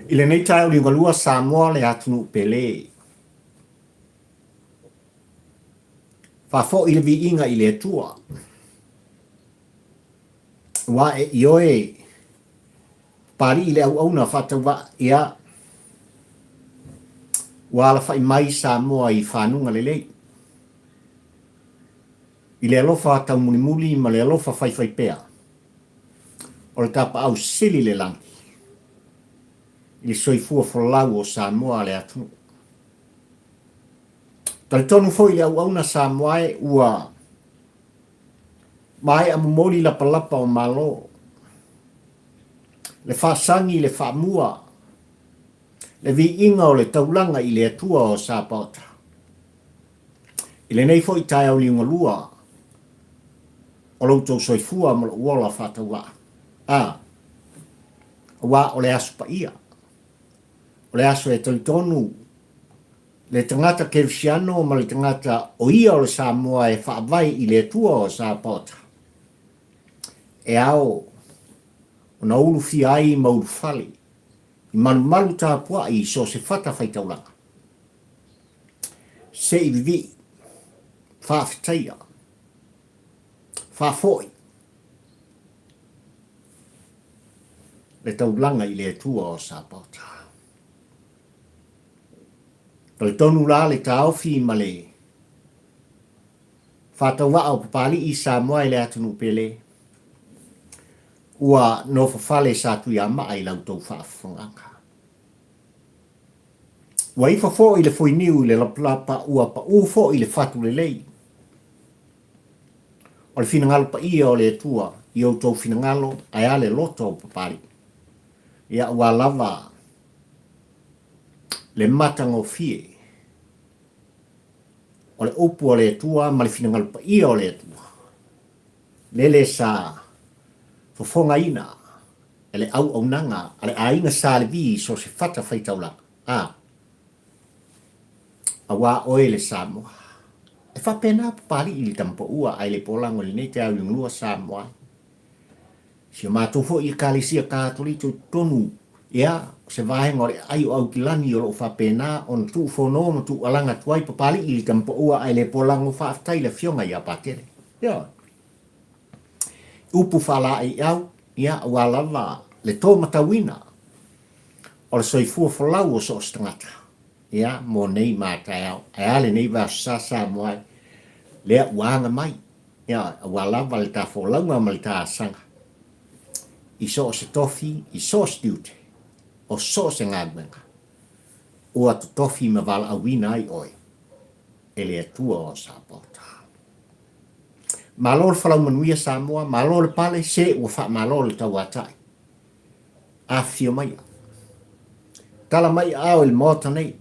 I le nei tai o li ngalua Samoa le atunu pele. Fafo i le vi inga i le tua. Wa e ioe pari i le au na fata wa ia wa la fai mai Samoa i whanunga le lei. I le alofa tau muli muli ma le alofa fai fai pea. O le tapa au sili le langi. I le soifua folau o Samoa le atunu. Tali tonu fo i le au na Samoa e ua mai amumoli la palapa o malo. Le whaasangi le whaamua. Le vi inga o le taulanga i le atua o Sapota. I le nei fo i tai au li ngalua. O loutou soifua ma lo uola whataua. Wa o le asu pa ia. O le asu e talitonu. Le tangata Kersiano ma le tangata o ia o le Samoa e whaavai i le atua o Sapota. E ao o na ulu fi ai ma ulu fali. I malu tāpua i so se whata whaitaulanga. Se i vivi. Whaafitaia. Whaafoi. Le taulanga i le atua o Sapota. O le tonu la le taofi ma le whataua o papali i Samoa i le atunu pele. Ua no fafale sa tui ama ai lau tau whaafonganga. Ua ifa fo i le foiniu i le laplapa ua pa ufo i le fatu le lei. O le finangalo pa ia o le atua i au tau finangalo ai ale loto o papali. Ia ua lava le matango fie. O le upu o le atua ma le finangalo pa ia o le atua. Lele sa fofonga ina. Ele au nanga. Ale ainga sa le vi so se fata faitaula. Awa oe le Samoa. E whapena pari i li tampo ua ai le polango le nei te au lua Samoa. Si o mātofo i kalisia kātolito tonu. Ia, se vahenga o le ai o au kilani o lo whapena on tu fono ma tu alanga tuai papali i li tampo ua ai le polango whaaftai le fionga ia patere. Ia. Upu whala ai au, ia ua lava le tō matawina. O le soifua whalau o so stangata. Ia, mo nei mātai au. Ai ale nei wa sasa moai. Lea uanga mai. Ia, ua lava le tā wholaunga ma le tā sanga. I so se tofi, i so se diute. O so se ngāduenga. Ua tu tofi ma wala awina ai oi. Ele atua o Sapota. Malo le whalau manuia Samoa, malo le pale se ua wha malo le tau atai. A fio mai. Tala mai au il mota nei.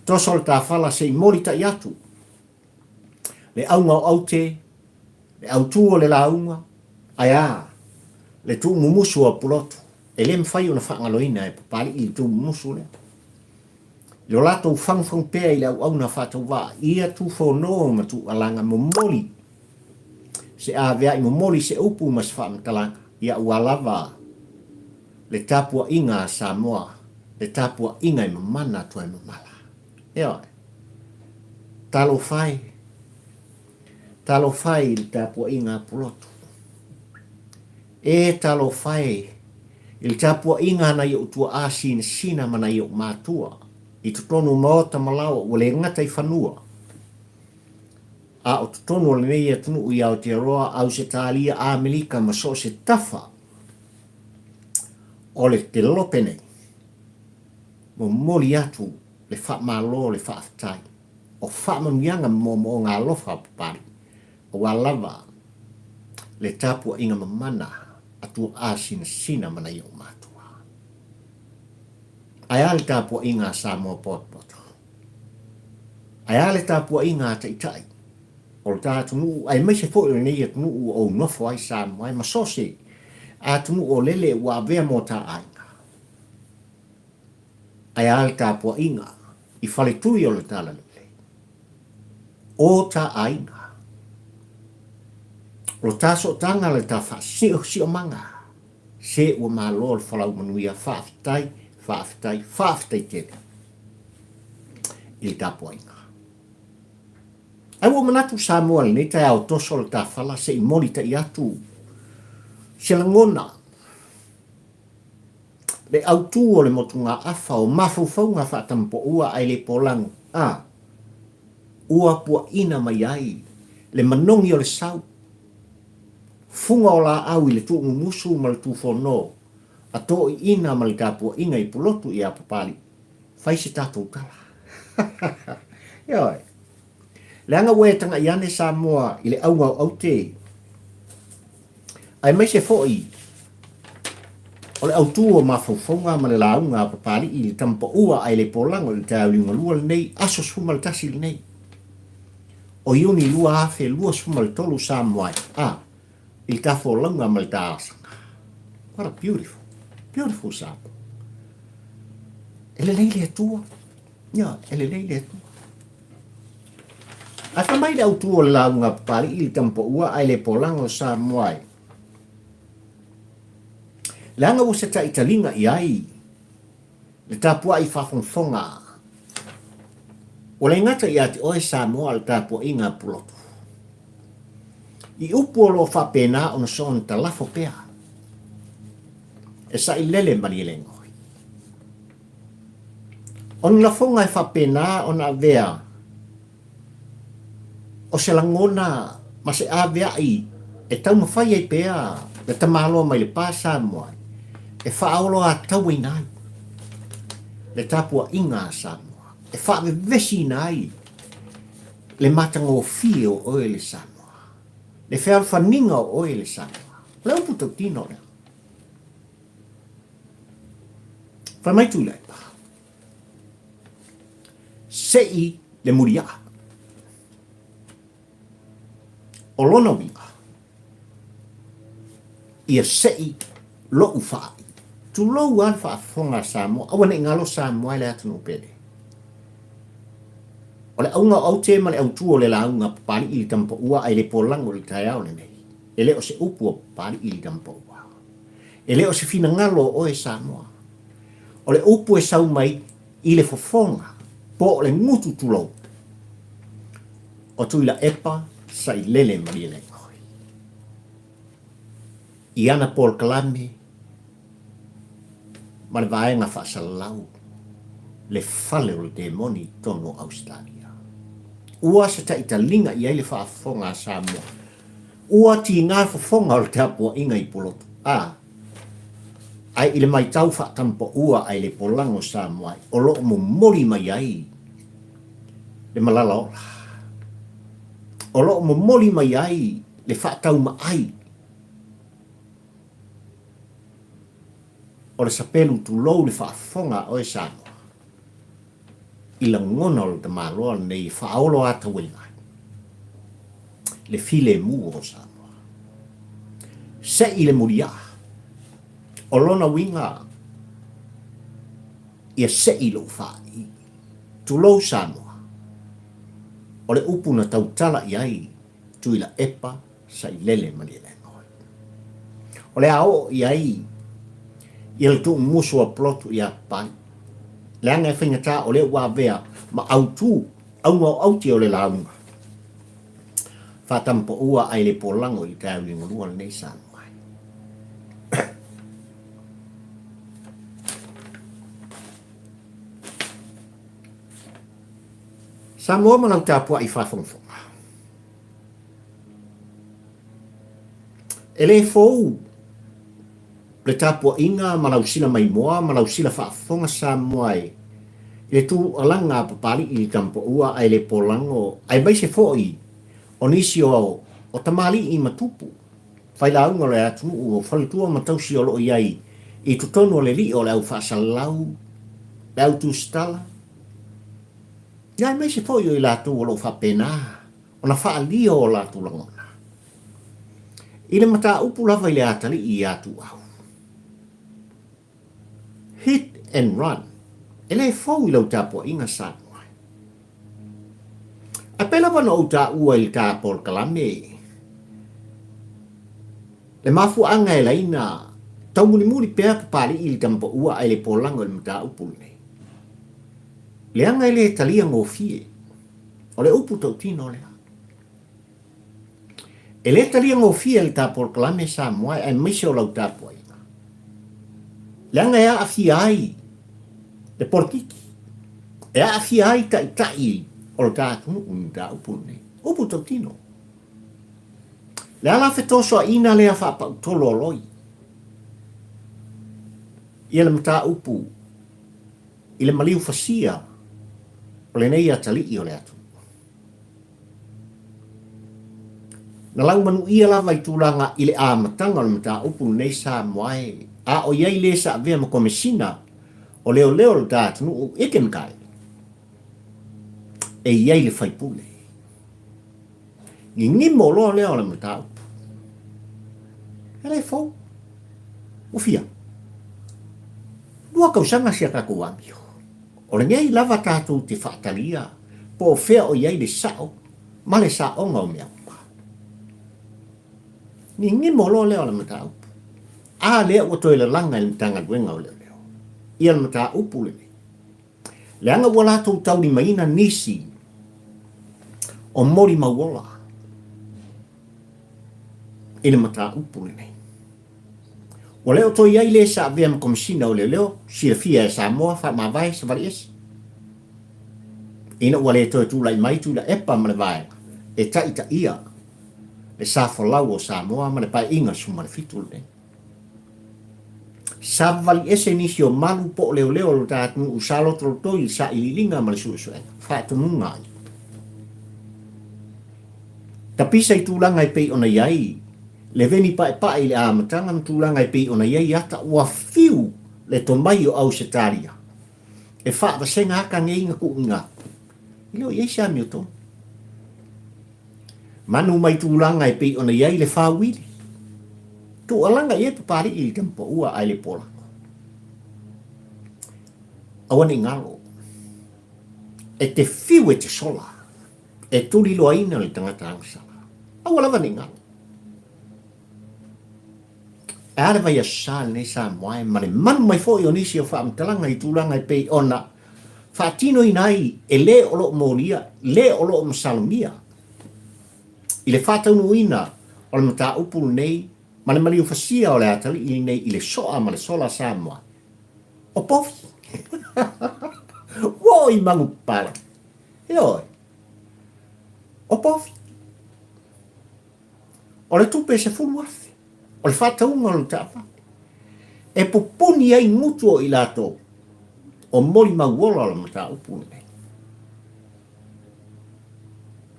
Toso le tā whala se i mori ta iatu. Le aunga o aute, le autu o le launga, ai le tu mumusu o pulotu. E le mwhai o na whaangaloina e papali i tu mumusu le. Lo lato whangwhang pēa i lau au na whatau wā. Ia tu whono ma tu alanga momoli. Se a vea i momoli se upu mas whaamtalanga. Ia ua lava le tapua inga Samoa. Le tapua inga i mamana tua i mamala. Ia. Talo whai. Talo whai le tapua inga pulotu. E talo whai. Il tapua inga na iau tua asin sina mana iau mātua. I tutonu maota malawa ua le ngata i whanua. A o tutonu le nei atunu i Aotearoa au se tālia a Amerika ma so se tafa. O le te lopene. Mo moli atu le wha malo le wha aftai. O wha manuianga mo ngā lofa papari. O lava le tapua inga mamana atu asin sina mana iau mātua. Ai ale tapua inga Samoa potpoto. Ai ale tapua inga taitai. O le tātunu, ai mai se fōi o nei atunu o nofo ai Samoa, ai masose. Atunu o lele ua vea mo tā ainga. Ai ale tapua inga, i whale tui o le tala lele. O tā ainga. O tāso tanga le tā wha sio manga. Se ua malo le whalau manuia whaafitai, whaaftai tele. I tapo inga. Ai wo manatu Samoa le nei tai au toso le tawhala se I moli ta I atu. Se la ngona. Le au tu o le motunga afa o mafufau ngā whaatampo ua ai le polango. Ua pua ina mai ai. Le manongi o le sau. Funga o la au I le tu musu ma le tu whono. A to I ina ma le tāpua inga I pulotu I a papali. Whai se tātou tala. Ioi. Le anga ue tanga iane Samoa I le au ngau au te. Ai mai se fo'i. O le au tu o mawhauwhaunga ma le launga papali I le tampa ua ai le polango le tau liunga lua le nei. Aso suma le tasi le nei. O iuni lua hafe lua suma le tolu Samoa. Il tafo langa ma le tāsanga. What a beautiful, beautiful Samoa. Ele leile atua. Ja, ele leile atua. Ata mai le au tu o le launga papali I le tampa ua ai le polango Samoa. Langa wo se ta italinga I ai. Le tapua I whawhongwhonga. O le ngata I ati oe Samoa le tapua I ngā pulotu. I upu o lo whapena o na son ta lafo pea. E sa I lele mani le ngoi. O na whonga I whapena o na vea. O se langona ma se a vea I. E tau mawhai ai pea. Le tamalo mai le pā Samoa. E whaolo a tau I nai. Le tapua inga Samoa. E whaame vesi nai. Le matango fio o le Samoa. Le whea whaninga o le Samoa. Leo puto tino lea. Whamai Tuilaepa. Sei le Mulia'a. O lona uiga. Ia sei lo Faai'i. Tu lo an whaafonga Samoa. Awa ne ngalo Samoa le atunu pede. O le aunga au te ma le au tu o le launga papali I le tampa ua ai le polango le tai au le nei. E le o se upu o papali I le tampa ua. E le o se fina ngalo o Samoa. O le upu e sau mai I le fofonga po o le ngutu tulou. O Tuilaepa sa I lele maria le ngoi. I ana Paul Kalame ma le vaenga whaasalau le fale o le demoni tono Australia. Ua se ta italinga I ai le whaafonga Samoa. Ua ti ngā whafonga o le tapua inga I polotu. Ai ile mai tau whaatampa ua ai le polango Samoa. O loo mo mori mai ai. Le malala ola. O loo mo mori mai ai. Le whaatau ma ai. O le sapelu tu lou le whaafonga o Samoa. Ila ngona o le tamaloa nei whaolo ata wenga. Le file mu o Samoa. Se I le Mulia'a. O lona winga. Ia se I lo Faai'i. Tu lou Samoa. O le upu na tautala I ai. Tuilaepa sa I lele mani le ngoi. O le ao I ai. Ia le tu musu a plotu I a pai. Le anga e whaingata o le ua vea ma au tu. Au ngau au te o le launga. Whatampo ua ai le polango I tau I ngurua nei Samoa. Samoa manau tāpua I whawhongwhonga. E le fōu. Le tāpua inga manau sila mai moa, manau sila whaafonga Samoa e. Le tu alanga papali I tampo ua ai le polango. Ai mai se fo'i. O nisi o tamali I matupu. Whai launga le atu o whalitua matausi o loo iai. I tutonu o le li o le au whaasalau. Le au tu stala. Ia mai se fo'i o I lātu o loo whapena. O na whaalio o lātu langona. I le mata upu lava I le atali I atu au. Hit and run. E le fau I lau tāpua inga Samoa. A pela wana o tā ua I tāpua kalame. Le mafu anga e laina tau muli pea pali ili tampa ua ai le polanga le mata upu nei. Leanga ele talia ngofie. O le upu tau tino lea. E le talia ngofie le tapol kalame sa moai ai mise o lau tapu ai. Leanga ea afi ai le portiki. Ea afi ai tai o le tatu mta upu nei. Upu tau tino. Le ala fetoso ina lea whapa utolo loi. Ia le mta upu. I le maliu fasia. O le nei atali i o le atu. Na lau manu ia lava i tūlanga i le āmatanga o le mta upu nei sa moai. A o iai le sa avea ma komesina. O leo le tatu nu iken kai. E iai le whaipule. Ngi mo lo leo le mta upu. Ele fau. Ufia. Lua kausanga sia kakuamio. O le ngai lava tātou te whaatalia. Po fea o iai le sao. Ma le sa onga o mea. Ngi mo lo leo le mta upu. A lea ua toi le langa le mtanga duenga o leo. Ia le mta upu le. Le anga ua lātou tau ni maina nisi. O mori mauola. I le mta upu le nei. O leo toi ai le sa avea ma komisina o leo, si le fia e sa moa, wha ma vai sa vari esi. Ina ua le toi tūlai mai Tuilaepa ma le vai, e taita ia, le sa whalau o sa moa, ma le pai inga suma le fitu le. Sa vari esi nisi o malu po leo lo tātunu usalo trotoi sa ililinga ma le suesuenga, wha tununga ai. Tapisa i tūlanga i pei ona iai, le veni pae le amatanga mtulanga i pei ona iai ata ua fiu le tomai o au setaria. E wha wasenga haka nge inga ku inga. Ileo iai sa mioto. Manu mai tūlanga i pei ona iai le Faai'i. Tu alanga i e papari i tempo ua ai le pola. Awane ngalo. E te fiu e te sola. E tuli loa ina le tangata angsala. Awala ni ngalo. Ara vai asal nei sa moai mare man mai fo i onisi o fa amtalanga i tūlanga i pei ona fa tino inai e le olo moria le olo msalmia i le fata unuina o le mata upu nei ma le mali ufasia o le atali i nei i le soa ma le sola sa moai o pofi woi mangu pala e oi o pofi o le tupe se fulu afi o le whataunga o le tapa. E pupuni ai ngutu o i lato o mori mauola o le mata upuni nei.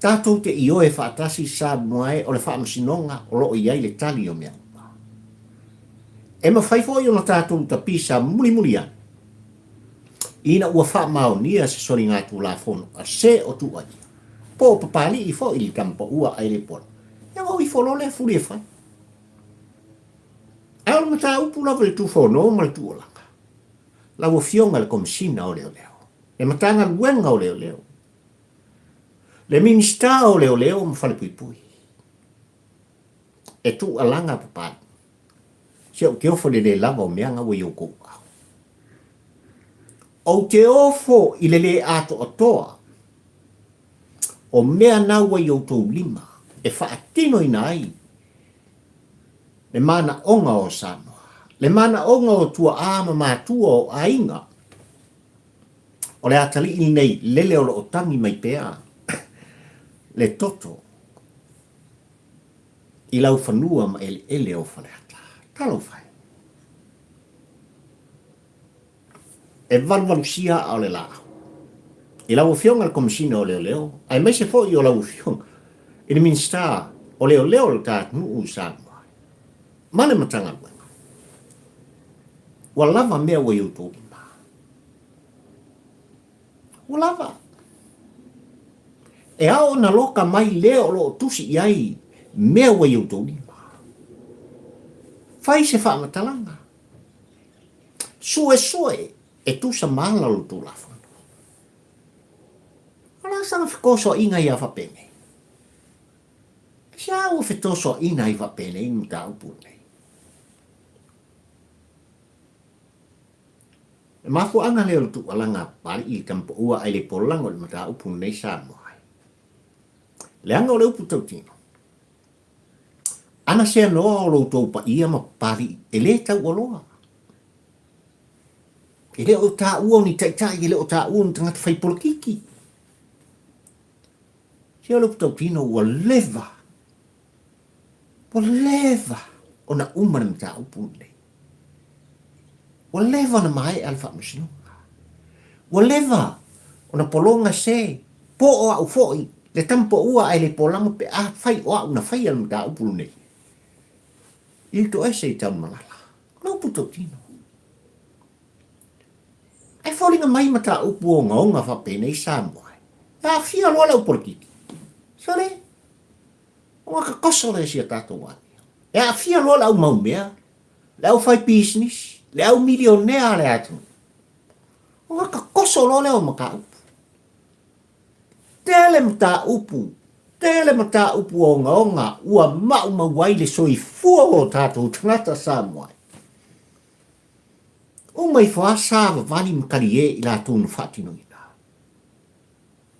Tātou te ioe whaatasi sa moae o le whaamasinonga o loo iai le tali o mea. E mawhaifo i o na tātou tapisa Mulia'a. Ina ua whaamaonia se sori ngā tū la fono a se o tu ai. Po papali i fo i li kampa ua ai le pora. Ia o i folo le furi e whai. Ai o mata upu lava le tūwhono ma le tūolanga. La ua fionga le komisina o leo. Le matanga luenga o leo. Le minista o leo ma whale pui. E tu alanga papari. Se o ke ofo le lava o meanga wa i o kou au. O te ofo i le ato o toa. O mea na wa i o tou lima. E whaatino ina ai. Le mana onga o Samoa. Le mana onga o tua ama mātua o ainga. O le atali i nei lele o tangi mai pea. Le toto. I lau whanua ma ele o whaneata. Talo whai. E valvalu sia o le lao. I lau fionga le komisina o leo. Ai mai se fo i o lau fionga. I le minsta o leo le tātu nuu Samoa. Mane matanga wenga. Walava mea wa yuto ima. Walava. E ao na loka mai leo lo tusi iai mea wa yuto ima. Fai se wha matalanga. Sue e tusa mahala lo tu lafon. Ala sana fikoso inga ia whapene. Sia o fitoso ina i whapene i muta upune. Mafu anga leo tu alanga pali I kampo ua ai le polango le mata upu nei sa moai. Le anga o le upu tau tino. Ana sea noa o lo tau pa ia ma pali e le tau o loa. E le o ta ua ni taitai e le o ta ua ni tangata fai polokiki. Sea o le upu tau tino ua leva. Ua leva. O na umana mata upu nei. Ua leva na mai alfa masino. Ua leva. O na polonga se. Po o au foi. Le tampo ua ai le polama pe a fai o au na fai al mata upu nei. I to ese I tau malala. Na upu tau tino. Ai fōringa mai mata upu o ngaonga whapene I Samoa. A fia loa lau porkiki. Sore? O ngaka koso le si a tātou wani. E a fia loa lau maumea. Lau fai business. Lau milionea le atu. O ngaka koso loa leo maka upu. Tele mata upu. Tele mata upu o ngaonga. Ua mau mawai le soi fua o tātou tangata Samoa. O mai wha sāwa wani makari e I la tōnu whatino ina.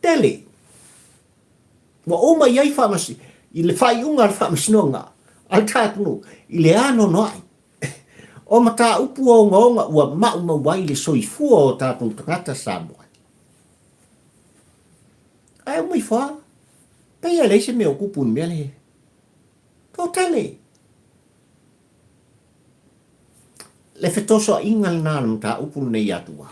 Tele. Wa o mai ai whamasi. I le whai unga al whamasinonga. Al tātunu. I le ano noai. O mata upu o ngaonga ua mau mawai le soi fua o tātou tangata Samoa. Ai o mai wha. Pei a leise me o kupun mea le. Tō tele. Le fetoso ingal na mta upu nei atu wa.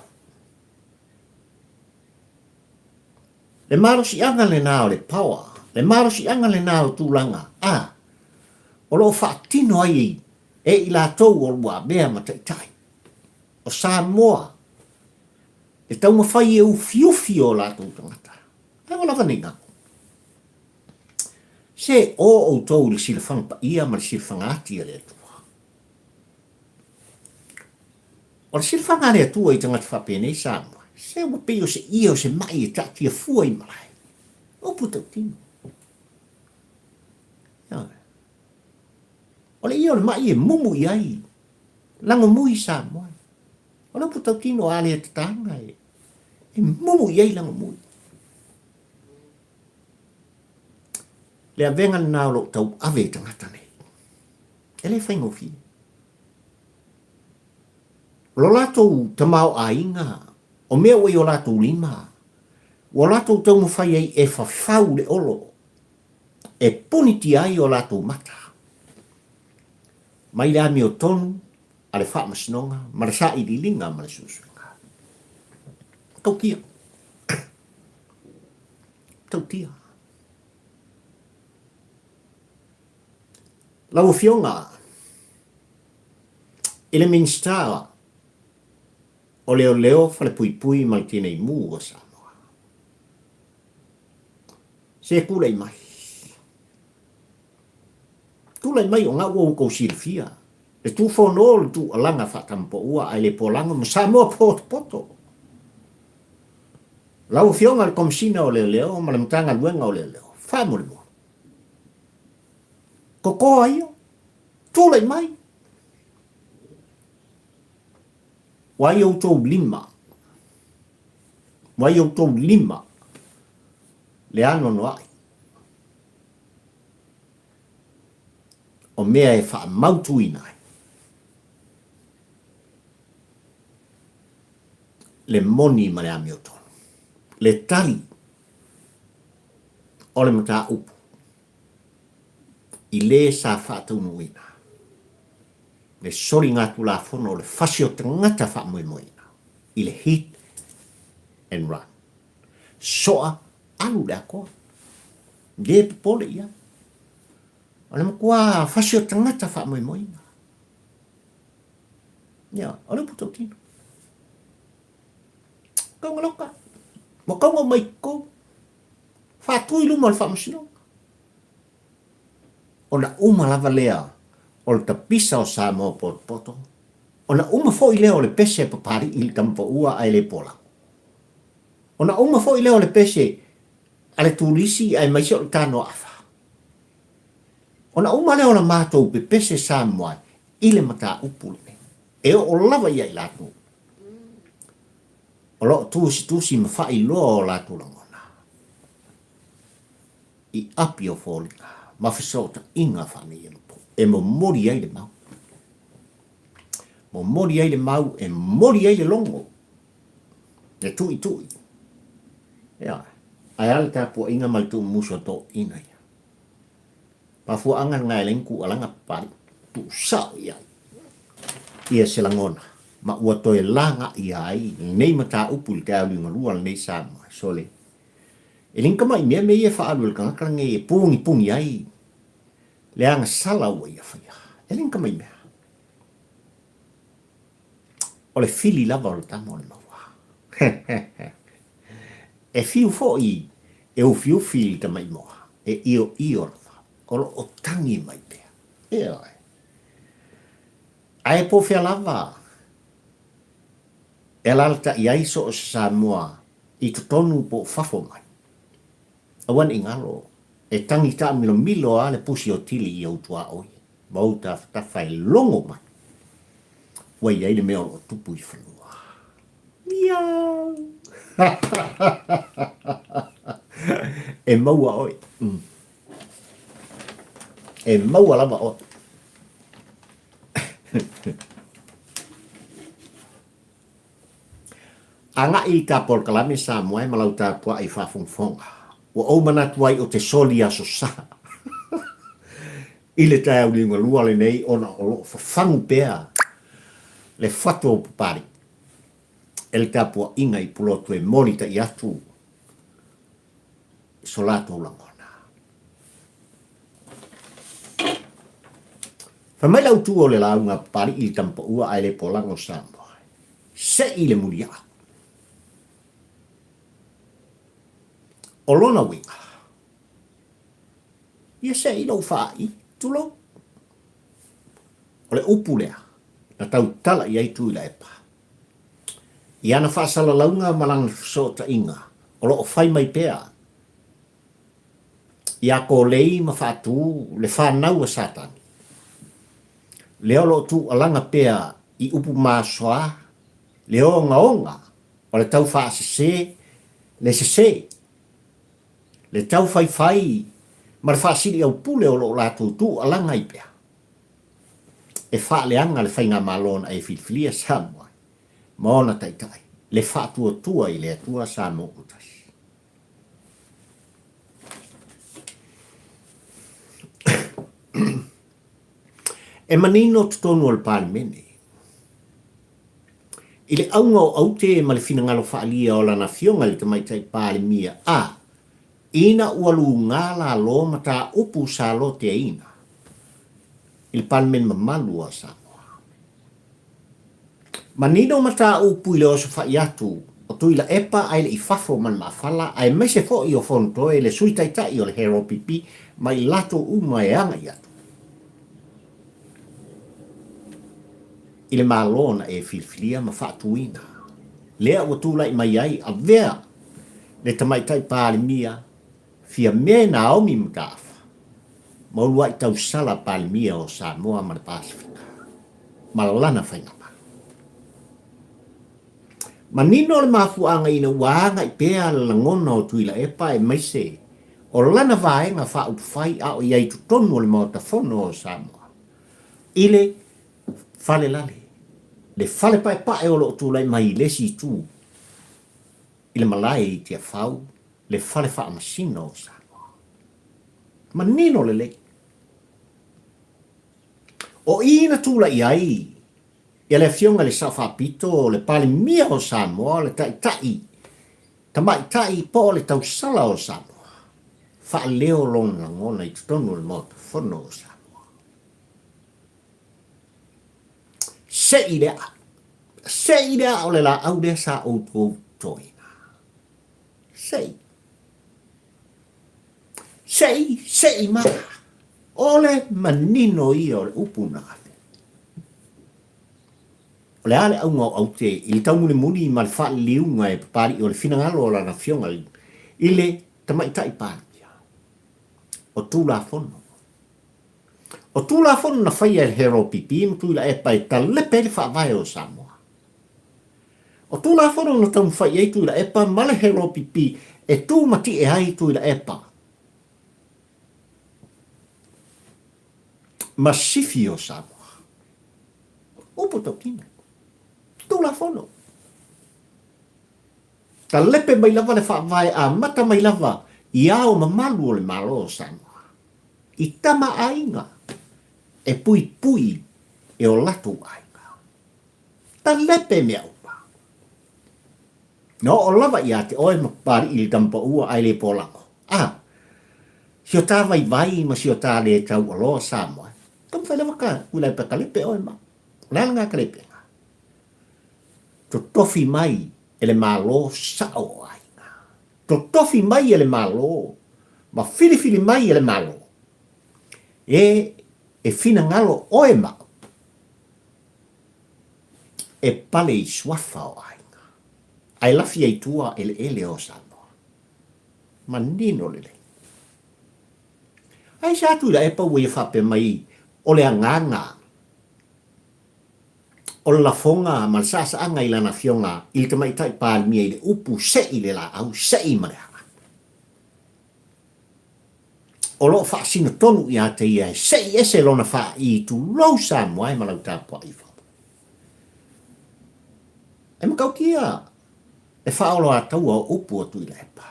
Le maro si anga le nao le power. Le maro si anga le nao tūlanga. O lo whaatino ai e I la tau o lua mea mataitai. O Samoa. E tau mawhai e ufiufi o la tau tangata. Ai wala whanenga. Se o tau le silafanga pa ia ma le silafanga ati a le atua. O le silafanga le atua I tangata whapene I Samoa. Se ua peo se ia o se mai e tati a fua I malai. O puta tino. O le ia o le mai e mumu I ai. Lango mui Samoa. O le puta tino ale e tatanga e. E mumu I ai lango mui. Le avenga na lo tau ave tangata nei. E le whaingo fi. Lo latou tamau a inga. O mea oi o latou lima. O latou tau mawhai ai e whawhau le olo. E puniti ai o latou mata. Mai le ami o tonu. A le wha masinonga. Ma le sa I lilinga ma le susuinga. Tau kia. Tau tia. Lau fionga, ele minsta o leo fale pui mal tine I mu o Samoa. Se kulai mai. Kulai mai o ngā ua kou silfia. E tu whanol tu alanga whatampo ua ai le polanga mo Samoa poto. Lau fionga le komsina o leo, ma le mtanga luenga o leo. Whamole mo. Koko aio, tūlai mai. Wai au tō lima. Wai au tō lima. Le ano no ai. O mea e wha mautu inai. Le moni ma le ami o tōnu. Le tali. O le mata upu. I le sa whaatau nuina. Le sori ngātu la whono le whasio tangata wha moina. I le hit and run. Soa alu le akoa. Ge pole ia. O le makua whasio tangata wha moina. Ia, o le puto tino. Kaunga loka. Mo kaunga mai ko. Whaatui luma le wha masino. O na uma lava lea o le tapisa o Samoa poto. O na uma fo I lea o le pese papari I le tampa ua ai le pola. O na uma fo I lea o le pese a le tulisi ai maise o le tano afa. O na uma lea o la mātou pe pese Samoa I le mata upule. E o lava ia I latu. O lo tusi ma Faai'i loa o la tulangona. I api o fōlinga. Ma whisota inga whani e lupo. E mo mori ai le mau. Mo mori ai le mau e mori ai le longo. E tui. Ia. Ai ale tāpua inga mai tu muso to ina ia. Pafua angan ngai lengku alanga pari. Tu sao ia. Ia se langona. Ma ua toe langa ia ai. Nei mata upu le tau linga lua le nei sama. Sole. E linka mai mea mea whaalu le kangakaranga e pungi ai. Le anga sala ua ia whaia. E linka mai mea. O le fili lava o le tamo le maua. E fiu fo i. E u fiu fili ta mai moa. E io rava. O lo o tangi mai pea. E oi. Ai po fea lava. E lalta i aiso o sa moa. I tonu po fafo mai. Awan ingalo. E tangi ta milo a le pusi o tili i au tua oi. Mauta tawhai longo mai. Wai ai le mea o tupu i whanua. Miau. E maua oi. E maua lava oi. Anga i ka por kalame sa moe malau tāpua i whafungfonga. Wa o manatuai o te soli aso sa. I le tai au linga lua le nei ona o lo whafangu pea. Le whatu o pupari. E le tāpua inga i pulotu e monita i atu. Solato ulangona. Whamaila utu o le launga pupari i tampa ua ai le polango sa moe. Se i le Mulia'a. O lona uiga. Ia se i lau Faai'i, tulo. O le upu lea, na tau tala i ai Tuilaepa. Ia na whaasala launga malang sota inga, o lo o whai mai pea. Ia ko lei ma whaatu, le whanau a satani. Leo lo tu alanga pea i upu māsoa, leo onga, o le tau whaasese, le sese. Le tau Faai'i, ma le whaasiri au pule o lo lātou tu alanga i pea. E whaaleanga le whainga malona e whilwhilia Samoa. Maona taitai. Le whaatua tua i le atua Samoa utas. E manino tutonu al palimene. I le aunga o aute ma le finangalo whaalia o la nafionga le tamaitai palimia ina ualu ngala lo mata upu sa lo te ina. Il palmen mamalu a Samoa. Manino mata upu i le oso whaiatu o Tuilaepa ai le i fafo man mawhala ai mese fo i o fonto e le suitaitai o le hero pipi mai lato uma e anga i atu. I le malona e filfilia ma whaatuina. Lea ua tūlai mai ai a vea le tamaitai palimia fia mena omi mutafa. Maulua i tau sala palimia o Samoa ma le Pasifika. Malana whaingama. Manino le mafuanga ina waanga i pea le langona o Tuilaepa e maise. O lana vaenga whaupwhai a o iai tutonu le maotafono o Samoa. Ile fale lale. Le fale pae o lo tūlai mai lesi tu. Ile malai i tia whau. Le fale wha amasina o Samoa. Manino le le. O ina tula i ai. Ia le fionga le sawhapito o le pale mia o Samoa le tai. Tai po le tau sala o Samoa. Wha leo lona ngona i tutonu le mota whono o Samoa. Se i lea o le la au lea sa o toina. Sei ma ole manino i o le upuna. O le ale au ngau au te i tau muni ma le wha liunga e papari o le finangalo o la na fionga i le tamaitai pātia. O tūla fono. O tūla fono na whaia e hero pipi ma Tuilaepa e ta lepe le wha vai o Samoa. O tū la whano na tau Faai'i Tuilaepa, male he ro pipi, e tū mati e hai Tuilaepa. Ma sifi o Samoa. Upo tau kina. Tū la whano. Ta lepe mai lava le whaavai a mata mai lava i ao mamalu o le malo o Samoa. I tama ainga. E pui pui e o latu ainga. Ta lepe mea upa. No o lava i ate oe mapari i le tampa ua ai le polango. Sio tā vai ma sio tā le tau o loa Samoa. Tam whai lewa ka, Tuilaepa ka lepe oe ma. Langa ka lepe nga. To tofi mai ele malo sao ainga. To tofi mai ele malo. Ma fili mai ele malo. E fina ngalo oe ma. E pale i swafa o ainga. Ai lafi ai tua ele o Samoa. Ma nino lele. Ai sa Tuilaepa ue whape mai o le anganga. O la fonga ma sa anga i lana fionga i le tamaitai pālimia i le upu se i le la au se i mareanga. O lo whaasina tonu i ate ia se i ese lona Faai'i tu lau Samoa e malau tāpua i wha. E makau kia e whaolo a taua o upu o Tuilaepa.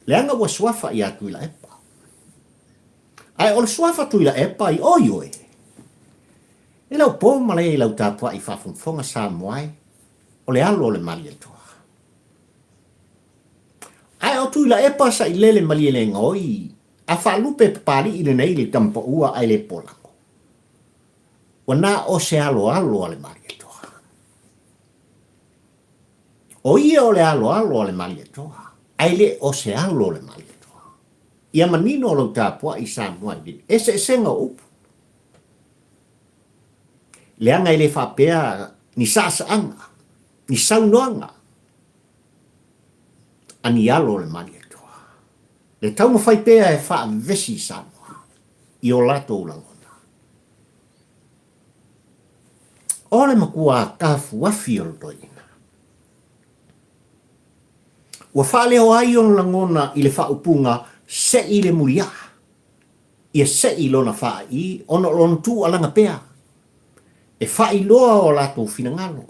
Leanga ua swafa i a Tuilaepa. Ai o le swafa Tuilaepa i oioe. E lau pō male i lau tāpua i whafunfonga Samoa o le alo o le mali atoa. Ai o Tuilaepa sa i lele mali le ngoi a whaalupe papari i le nei le tampa ua ai le polango. Wana o se alo o le mali atoa. O ia o le alo o le mali atoa. Ai le o se alo o le mali atoa. Ia manino o lau tāpua i Samoa i ese senga upu. Leanga i le whapea ni sasaanga, ni saunoanga, ani alo le mani atoa. Le tau mawhai pea e wha vesi Samoa, i o lato ulangona. O le makua kafu wafi o loina. Ua wha leo ai o langona i le wha upunga se i le Mulia'a. Ia se i lona Faai'i, ono lona tu alanga pea. E whai loa o lato fina ngalo.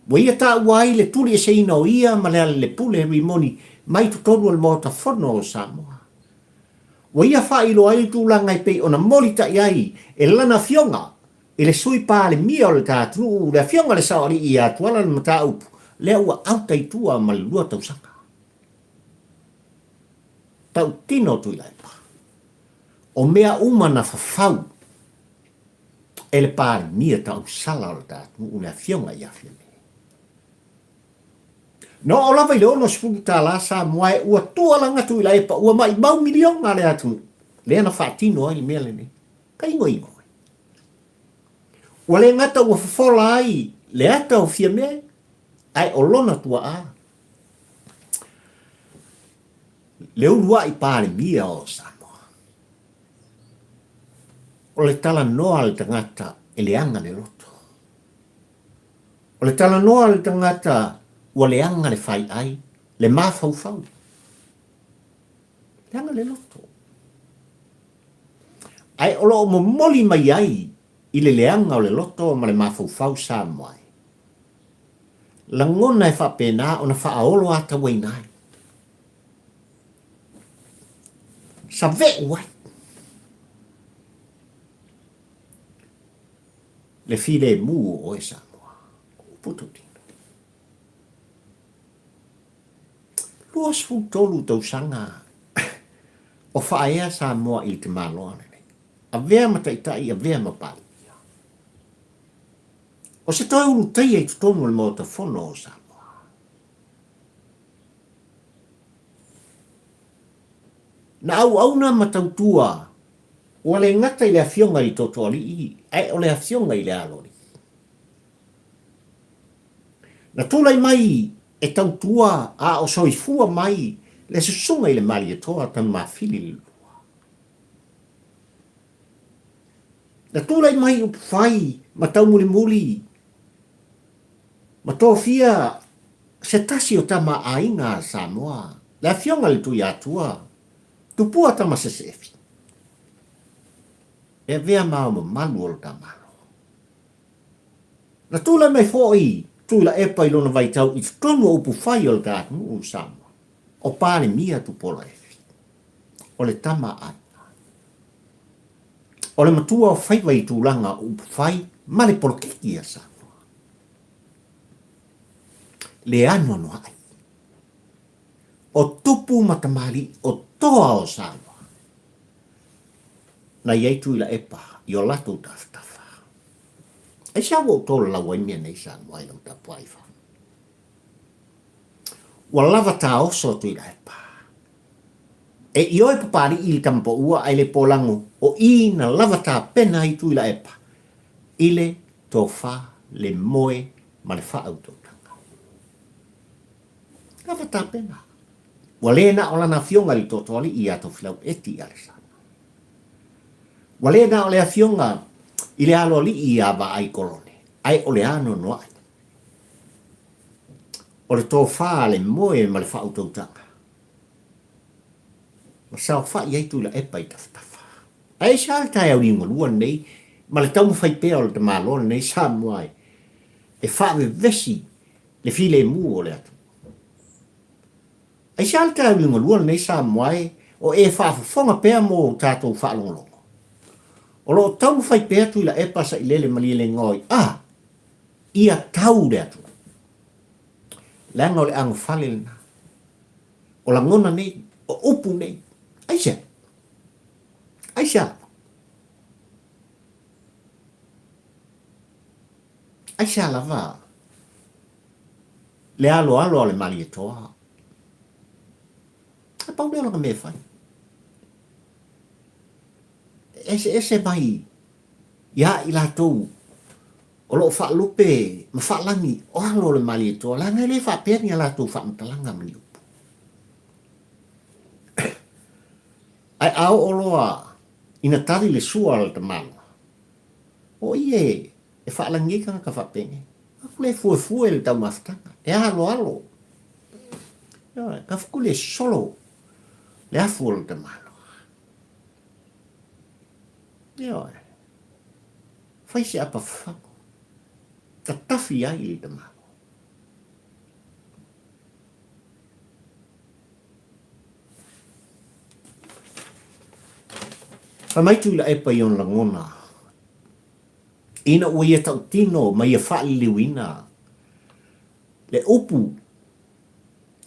Wa ia ta wai le tuli e se ina o ia ma le pule rimoni mai tutonu al mota fono o Samoa. Wa ia whai loa i tu langai pei ona molita iai e lana fionga e le sui pa le mia o le tātru le fionga le saori i atuala le mata upu le ua auta i tua ma le lua tau saka. Tau tino Tuilaepa. O mea umana fafau e le pālimia tau sala o le tātu o le fionga i afia me. No o lava i leo no sifuku tā la Samoa e ua tualanga Tuilaepa ua mai mau milionga le atu. Le ana whaatino ai mea le ne. Ka ingo. Ua le ngata ua fafola ai le ata o fia mea ai o lona tua a. Le urua i pālimia o Samoa. O le tala noa le tangata e le anga le loto. O le tala noa le tangata ua le anga le Faai'i, le mafaufau. Le anga le loto. Ai o lo momoli mai ai i le anga o le loto ma le mafaufau Samoa. Langona e whapena o na whaolo ata wainai. Sa ve wai. Le file mu o e Samoa. Puto tino. Luas fu tolu tau sanga. O whaea Samoa i te maloa nei. A vea mataitai, a vea mapali. O se toi uru tei e tutonu le mota fono o Samoa. Na au na matautua. O le ngata i le afionga i toto ali i. Ai o le afionga i le alori. Na tūlai mai e tautua a o soifua mai le susunga i le mali e toa tan mawhili le lua. Na tūlai mai upwhai ma tau muli Ma tō fia se tasi o tama ainga Samoa. La fionga le tui atua. Tupua tama se sefi. E vea mao ma malu o tamalo. Na tula mai Faai'i, Tuilaepa i lona vaitau i tonu o upu whai o le tātu o Samoa. O pāne mia tu pola efi. O le tama ai. O le matua o whaiwa i tūlanga o upu whai, ma le polokeki a Samoa. Le ano no ai. O tupu matamari o toa o Samoa. Na iei Tuilaepa i o lato taftafa. E sia wo tōla lawa i mea nei Samoa i lau tapu aifa. Wa lava tā oso Tuilaepa. E i oi papari i le tampo ua ai le polango o i na lava tā pena i Tuilaepa. I le tō wha le moe ma le wha autotanga. Lava tā pena. Wa le na o lana fionga li tōtoli i ato filau eti ale sana. Wa le na o le a fionga i le alo li i ava ai kolone. Ai o le ano no ai. O le tō wha le moe ma le wha autotanga. Ma sao wha i eitu la epa i taftafa. Ai sa le tai au ingo luan nei, ma le tau mwhai pēo le te mālona nei sa muai. E wha me vesi le file mu o le atu. Ai sa le tai au ingo luan nei sa muai, o e wha fonga pēa mo tātou wha longolongo. O lo tau mwhai pēa tui la epa sa i lele mali le ngoi. Ia tau le atu. Langa o le ango whale lena. O la ngona nei, o upu nei. Aisha. Aisha. Aisha lava. Le alo le mali e toa. E pau leo langa me whai. Ese mai. Ia i la tou. O lo wha lupe, ma wha langi, o alo le mali e toa. Langa le wha pēni a la tou wha mtalanga mani upu. Ai au o loa ina tari le sua le te mana. O ie, e wha langi kanga ka wha pēni. Aku le fue le tau maftanga. E alo. Ka whaku le solo. Le afu le te mana. Whai se apa whako. Ka tafi ai le te mana. Pa mai Tuilaepa i on langona. Ina ua ia tau tino, mai ia whaali liwina. Le upu,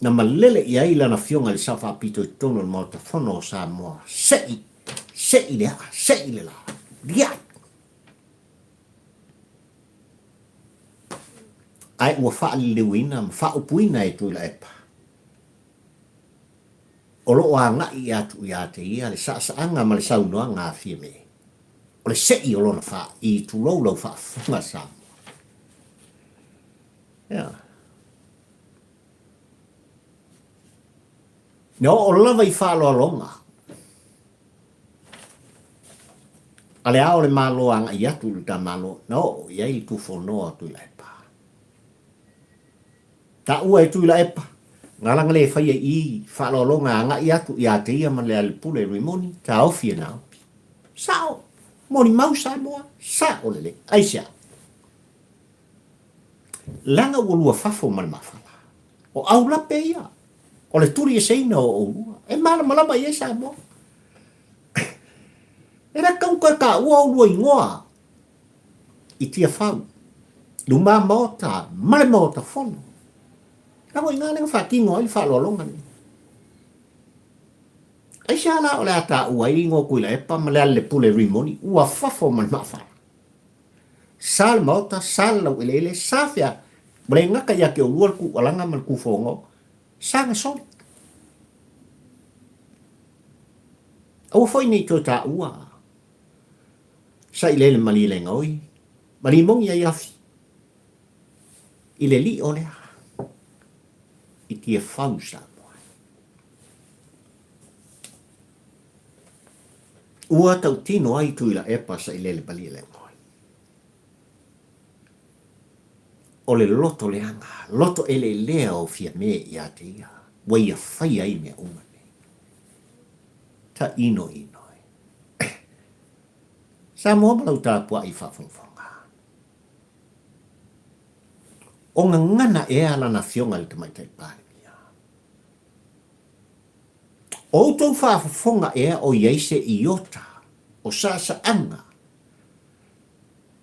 na malele i ai lana fionga le safa apito i tono le mauta whono o Samoa. Sei le la. Riai. Ai ua whaali liwina, ma wha upuina e Tuilaepa. O lo a ngai atu i ate ia le saanga ma le saunoa ngā fia me. O le sei o lona wha i tu lau wha whunga Samoa. No o lava i wha longa. Ale ao le malo anga i atu le ta malo. No, iai tu whonoa Tuilaepa. Ta ua e Tuilaepa. Ngalang le fai i whalolonga anga i atu i ate ia man le alipule rimoni, ta ofi e nao. Sao? Moni mau Samoa? Sao lele? Aisha. Langa ulua fafo man mawhala. O au lape ia. O le turi e seina o ulua. E malama i e Samoa. E ra kaunka ka ua ulua i ngoa. I tia whau. Luma maota, mare maota whono. Ako i ngānega whakingo i whalolonga ni. Ai sia la o le ata ua i ngō Tuilaepa ma le ale pule rimoni ua whafo man mawhara. Sal mauta, sal lau elele, safia. Mre ngaka ia ke o luar ku alanga man ku whongo. Sanga soli. Aua whai nei tō tā ua. Sa i lele mali le ngoi. Mali mongi ai afi. I le li o lea. I tia whau Samoa. Ua tau tino ai Tuilaepa sa i lele bali le ngoi. o le loto leanga, loto ele lea o fia me ia te ia, wa ia whai ai mea umane. Ta ino ino. Sa moa malau tāpua i whawhongwhonga. O ngā ngana e ala na fionga le te mai tai pārimia. O tau whawhonga e o ieise i ota, o sa anga.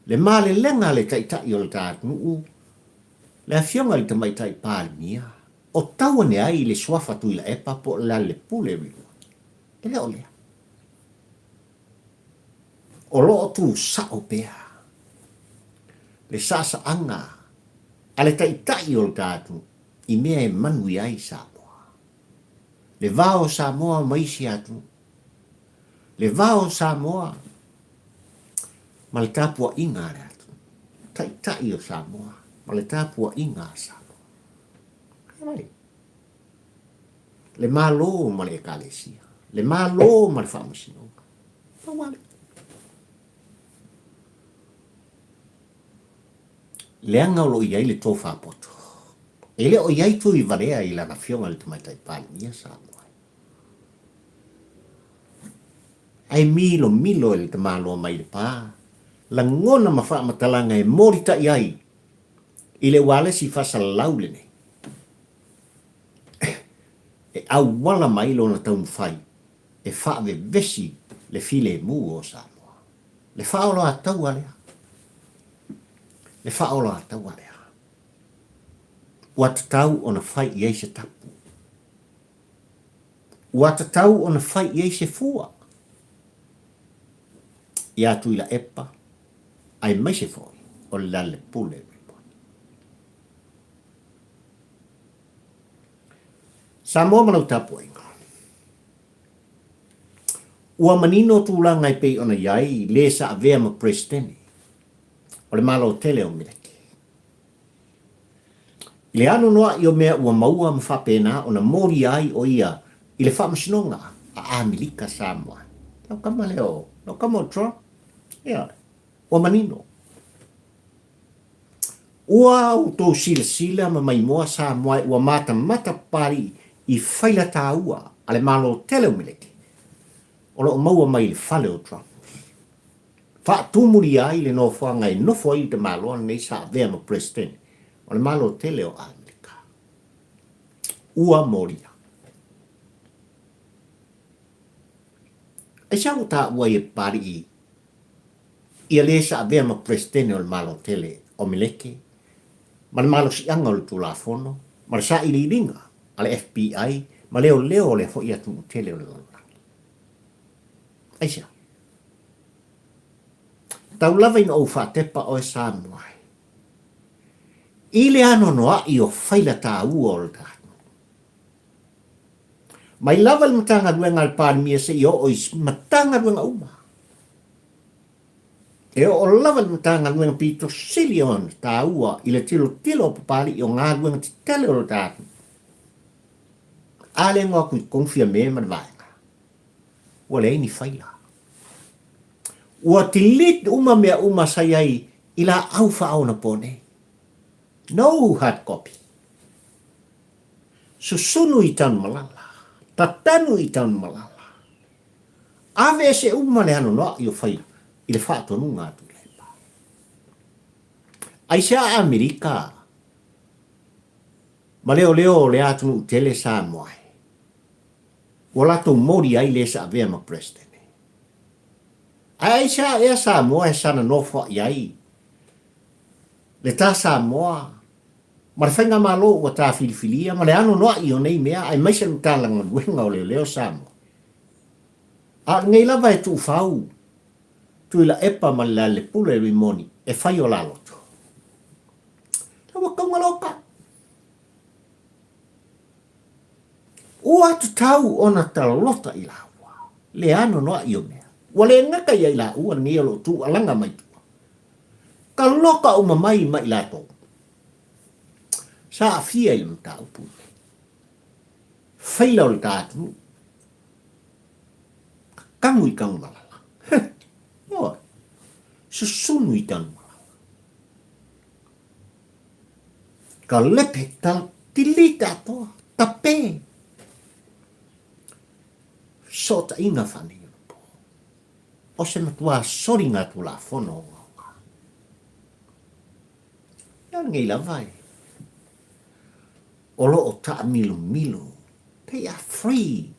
Le male lenga le taitai o le tātunu, le fionga le te mai tai pārimia, o taua ne ai le swafa Tuilaepa po la le pule riwa. Ele o lea. O loo tu sa o pea. Le sa anga. Ale taitai o le tātu. I mea e manui ai Samoa. Le vao Samoa maisi atu. Le vao Samoa. Ma le tāpua inga le atu. Taitai o Samoa. Ma le tāpua inga Samoa. Kai. Le malo ma le ekalesia. Le malo ma le whamasinoga. Pawale. Leanga lo iai le tō whapoto. Ele o iai tu i varea i lana fionga le tamaitai pālimia Samoa. Ai milo le tamaloa mai le pā. La ngona ma wha matalanga e morita iai. I le wale si whasalau le nei. E au wala mai lo na taun whai. E whaave vesi le file mu o Samoa. Le whaolo a taua lea. Le whaolo a taua lea. Ua tatau o na whai iei se tapu. Ua tatau o na whai iei se fua. Ia Tuilaepa, ai mai se foi, o lale pule. Samoa manau tapu inga. Ua manino tūla ngai pei ona iai, le sa avea ma presidente. O le malo tele o mireke. Le ano noa i o mea ua maua ma whapena o na mori ai o ia i le whamasinonga a Amerika Samoa. Nau kama leo, nau kama o Trump. Ia, ua manino. Ua o tō sila ma mai moa Samoa ua mata pari i whaila Taua a le malo tele o mireke. O lo maua mai le whale o Trump. Mulia'a le no whanga i no foi te malo nei sa vea ma president. O le malo tele o Amerika. Ua moria. E sa ta ua e pari i le sa vea ma president o le malo tele o mileke. Ma le malo si anga o le tulafono. Ma le sa i ringa ale FBI. Ma leo le fo ia tu tele o le lona. Aisa. Tau lava ina o whatepa o e Samoa. I le ano noa i o whaila tā ua o le tātu. Mai lava le matanga ruenga al pārimia se i o is matanga ruenga uma. E o lava le matanga ruenga pito silion tā ua i le tilo papali i o ngā ruenga ti tele o le tātu. Ale ngā kui konfia me man vaenga. Ua le ini whaila. Ua tilit uma mea uma sayai ila au whao na pone. No hard copy. Susunu i tan malala. Tatanu i tan malala. Ave se uma le ano noa i o whai. I le whaatonu ngā Tuilaepa. Ai sea Amerika. Ma leo le atunu tele Samoa. Ua lato mori ai le sa avea ma president. Ai sa e Samoa e sana nofo iai. Le ta Samoa. Ma le whainga malo ua ta filifilia. Ma le ano noa i o nei mea. Ai maise lutala ngā luenga o leo Samoa. A ngei lava e tu whau. Tuilaepa ma le pule rimoni. E whai o la loto. Tawa kaungaloka. Ua tu tau ona talota i lawa. Le ano noa i o mea. Wale ngaka ia ila ua ngia lo tu alanga mai tua. Ka loka uma mai mai lato. Sa afia i mta upu. Whaila o le tātu. Kangu i kangu malala. Susunu i tanu malala. ka lepe ta tilita to tape so ta inga fani po o se matua soringa tu la fono ya ngai la vai o lo o ta milu pay a free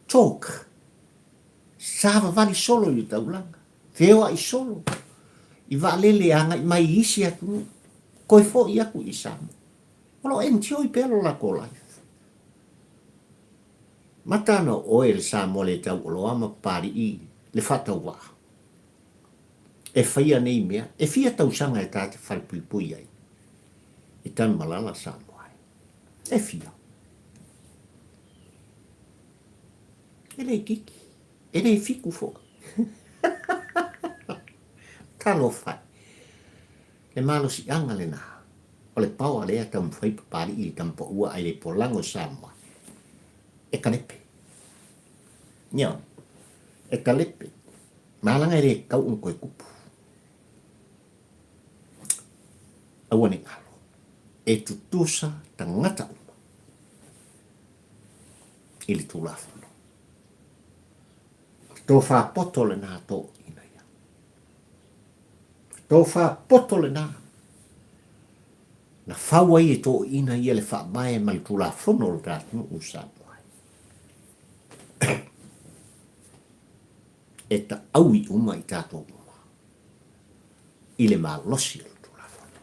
talk sava vali solo i taulanga feo ai solo i va lele anga mai isi atu koi fo i aku i samu olo enjoy pelo la ko life matano oil sa mole tau olo ama pari i le fata wa e fia nei mea e fia tau sanga e tate fai pui ai i tan malala sa moai e fia ele kiki ele fiku fo talo fai le malo si anga le na o le pau a lea tam fai papari i tampo ua ai le polango Samoa e kalepe nyo e kalepe malanga ele kau un koe kupu awane ngalo e tutusa tangata uma ili tulafono to fa potole na to to fa potole na fawa i to ina i le fa mai mal tula fono le tat no usa eta aui uma i tato uma i le malosi le tula fono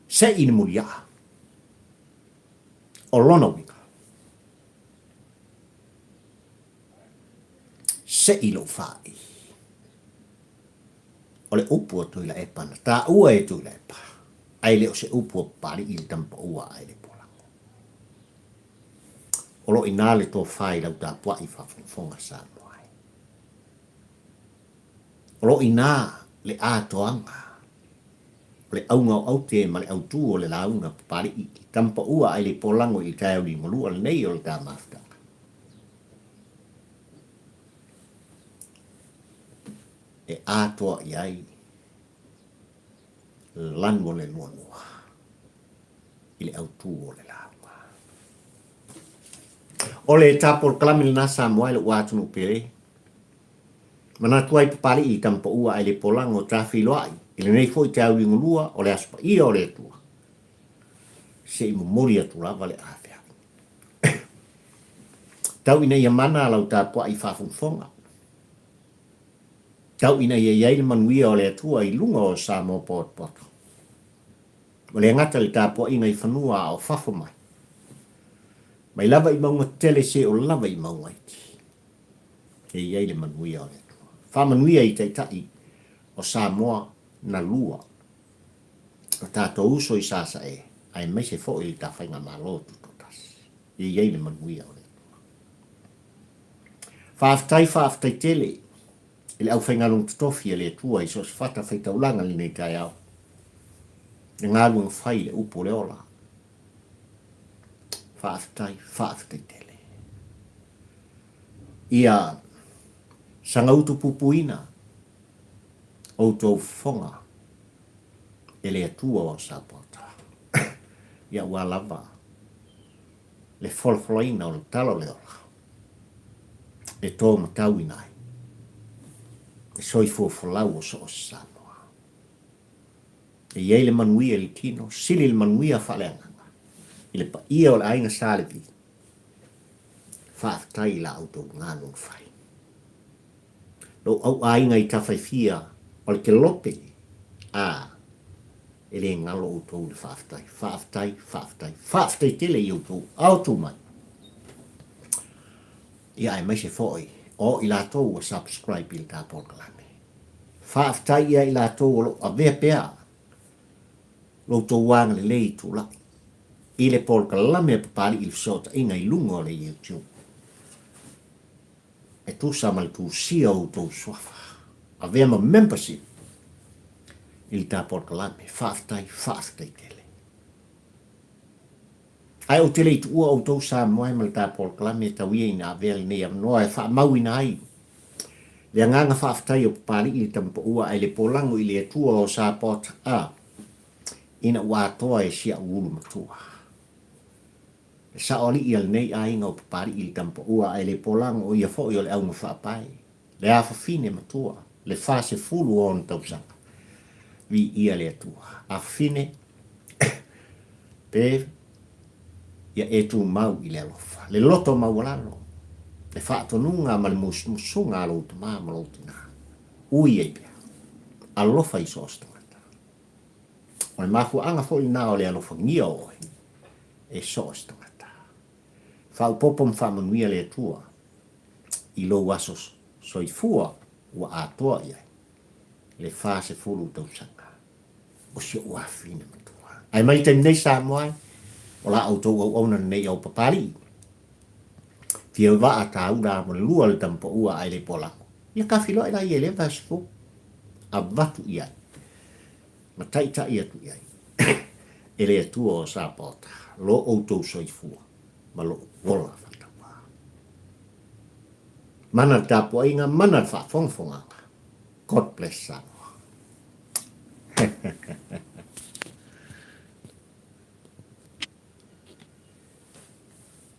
se in Mulia'a o lona uiga se i lo Faai'i o le upu o Tuilaepa na Taua e Tuilaepa ai le o se upu o pari i le tampa ua ai le polango o lo ina le tō whai lau tā pua i whawhonga sa moai o lo ina le ātoanga o le aunga o aute ma le autu o le launga pari i tampa ua ai le polango i tai uli ngolua le nei o le tā maftanga e atoa i ai lanwo le luanua i le autu o le launga o le tapol kalamil nasa moai le watunu pere mana tuai papali i tampa ua ai le polango trafi loai i le nei foi te auli ngulua o le aspa ia o le tua se i mumoria tu lava le afea tau ina ia mana lau tapua i fafunfonga tau ina ia iai le manuia o le atua i lunga o Samoa poto o le ngata le tapua inga i whanua o fafo mai mai lava i maunga tele se o lava i maunga iti e iai le manuia o le atua wha manuia i taitai o Samoa na lua o tato uso i sasa e ai mai se fo i ta whainga malotu totas e iai le manuia o le atua whaaftai tele ele au whaingalong tutofi le tua i sos fata whaitaulanga li nei tai au. E ngāluang whai le upo le ola. Whaaftai tele. Ia sangautu pupuina o tau whonga e le atua o sapota. Ia ua lava le wholwholaina o le talo le ola. E tō matau inai. Soi folau o so Samoa. E iei le manuia le tino, sili le manuia whaleanganga. I le pa ia o le ainga sālevi. Whaaftai la auto ngānong whai. Lo au ainga i tawhai o le ke lope. E le ngalo auto le whaaftai tele i auto auto mai. Ia ai mai se foi. O i lātou o subscribe i tā polkalame. Whaaftai ia i lātou o a vea pea. Lo tō wāng le lei tū lai. I le polkalame a papari i sota inga i lunga o le YouTube. E tū samal tū sia o tō swafa. A vea ma membership. I tā polkalame. Whaaftai tele. Ai o tele tu o tō Samoa mai tā polkalame tau ia ina vele nei am noa e wha mau ina ai. Le nganga whaafatai o pari i tampa ua ai le polango i le tua o sa pota a. Ina ua atoa e sia ulu matua. E sa oli i al nei a inga o pari i tampa ua ai le polango o ia fo i o le au mawhaapai. Le afa fine matua. Le fase fulu o on tausanga. Vi ia le atua. A fine pe ia e tu mau i le alofa. Le loto mau lalo. Le whaatonunga ma le musunga alo tu maa ma lo tu nga. Ui e pia. Alofa i sosta mata. O le mafu anga fo i na o le alofa ngia oi. E sosta mata. Whau popom whamanuia le atua. I lo wasos soifua ua atoa ia. Le fase fulu tausanga. O si ua fina matua. Ai mai te nei sa moai. O la auto au ona nei au papari. Fia wa ata ura mo lua le tampo ua ai le polako. Ia ka filo ila ia le vasfo. A vatu ia. Ma taita ia tu ia. Ele atua o sa pota. Lo auto soifua. Ma lo wola fatawa. Mana tapo inga mana fa fongfonga. God bless Samoa.